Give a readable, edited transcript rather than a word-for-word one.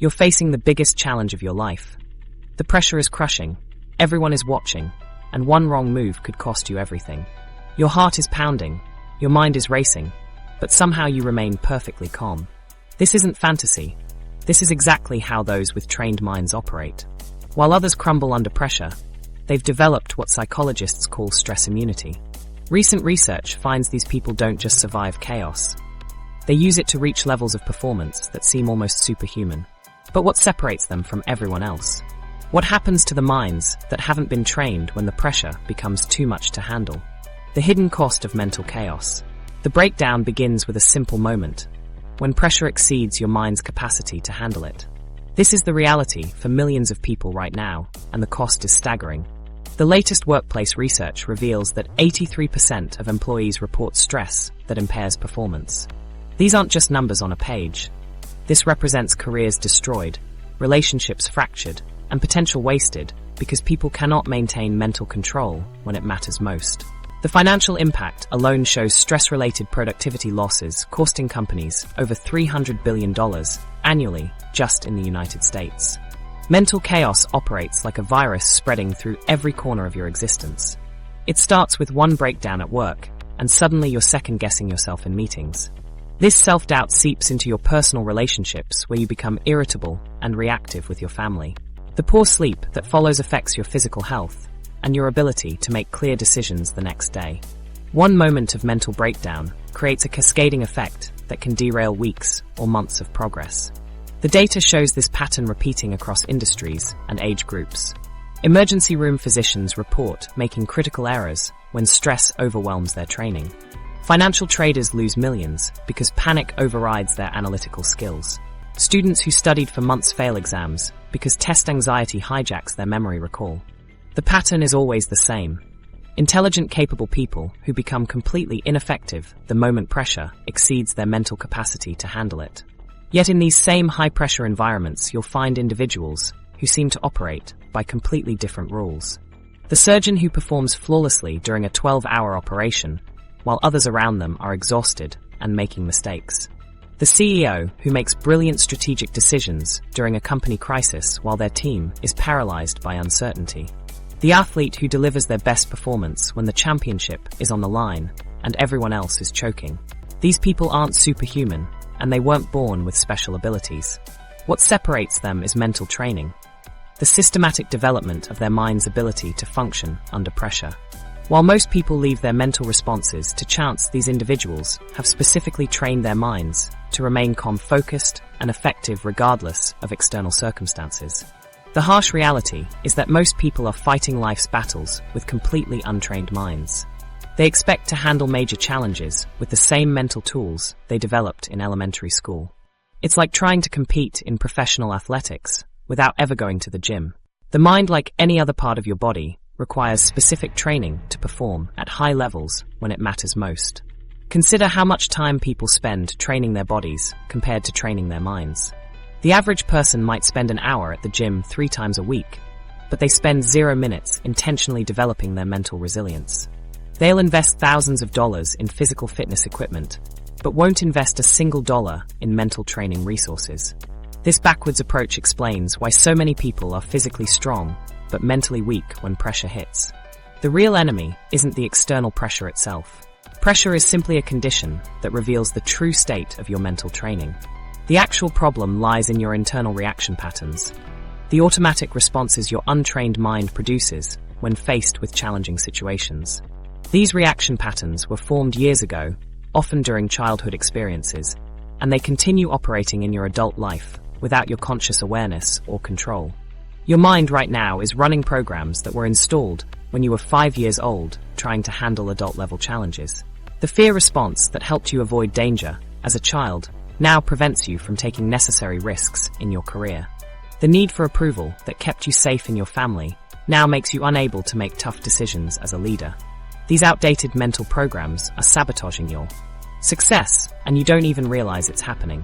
You're facing the biggest challenge of your life. The pressure is crushing, everyone is watching, and one wrong move could cost you everything. Your heart is pounding, your mind is racing, but somehow you remain perfectly calm. This isn't fantasy. This is exactly how those with trained minds operate. While others crumble under pressure, they've developed what psychologists call stress immunity. Recent research finds these people don't just survive chaos. They use it to reach levels of performance that seem almost superhuman. But what separates them from everyone else? What happens to the minds that haven't been trained when the pressure becomes too much to handle? The hidden cost of mental chaos. The breakdown begins with a simple moment, when pressure exceeds your mind's capacity to handle it. This is the reality for millions of people right now, and the cost is staggering. The latest workplace research reveals that 83% of employees report stress that impairs performance. These aren't just numbers on a page. This represents careers destroyed, relationships fractured, and potential wasted because people cannot maintain mental control when it matters most. The financial impact alone shows stress-related productivity losses costing companies over $300 billion annually just in the United States. Mental chaos operates like a virus spreading through every corner of your existence. It starts with one breakdown at work, and suddenly you're second-guessing yourself in meetings. This self-doubt seeps into your personal relationships where you become irritable and reactive with your family. The poor sleep that follows affects your physical health and your ability to make clear decisions the next day. One moment of mental breakdown creates a cascading effect that can derail weeks or months of progress. The data shows this pattern repeating across industries and age groups. Emergency room physicians report making critical errors when stress overwhelms their training. Financial traders lose millions because panic overrides their analytical skills. Students who studied for months fail exams because test anxiety hijacks their memory recall. The pattern is always the same. Intelligent, capable people who become completely ineffective the moment pressure exceeds their mental capacity to handle it. Yet in these same high-pressure environments, you'll find individuals who seem to operate by completely different rules. The surgeon who performs flawlessly during a 12-hour operation, while others around them are exhausted and making mistakes. The CEO who makes brilliant strategic decisions during a company crisis while their team is paralyzed by uncertainty. The athlete who delivers their best performance when the championship is on the line and everyone else is choking. These people aren't superhuman, and they weren't born with special abilities. What separates them is mental training, the systematic development of their mind's ability to function under pressure. While most people leave their mental responses to chance, these individuals have specifically trained their minds to remain calm, focused, and effective regardless of external circumstances. The harsh reality is that most people are fighting life's battles with completely untrained minds. They expect to handle major challenges with the same mental tools they developed in elementary school. It's like trying to compete in professional athletics without ever going to the gym. The mind, like any other part of your body, requires specific training to perform at high levels when it matters most. Consider how much time people spend training their bodies compared to training their minds. The average person might spend an hour at the gym 3 times a week, but they spend 0 minutes intentionally developing their mental resilience. They'll invest thousands of dollars in physical fitness equipment, but won't invest a single dollar in mental training resources. This backwards approach explains why so many people are physically strong, but mentally weak when pressure hits. The real enemy isn't the external pressure itself. Pressure is simply a condition that reveals the true state of your mental training. The actual problem lies in your internal reaction patterns, the automatic responses your untrained mind produces when faced with challenging situations. These reaction patterns were formed years ago, often during childhood experiences, and they continue operating in your adult life without your conscious awareness or control. Your mind right now is running programs that were installed when you were 5 years old, trying to handle adult-level challenges. The fear response that helped you avoid danger as a child now prevents you from taking necessary risks in your career. The need for approval that kept you safe in your family now makes you unable to make tough decisions as a leader. These outdated mental programs are sabotaging your success, and you don't even realize it's happening.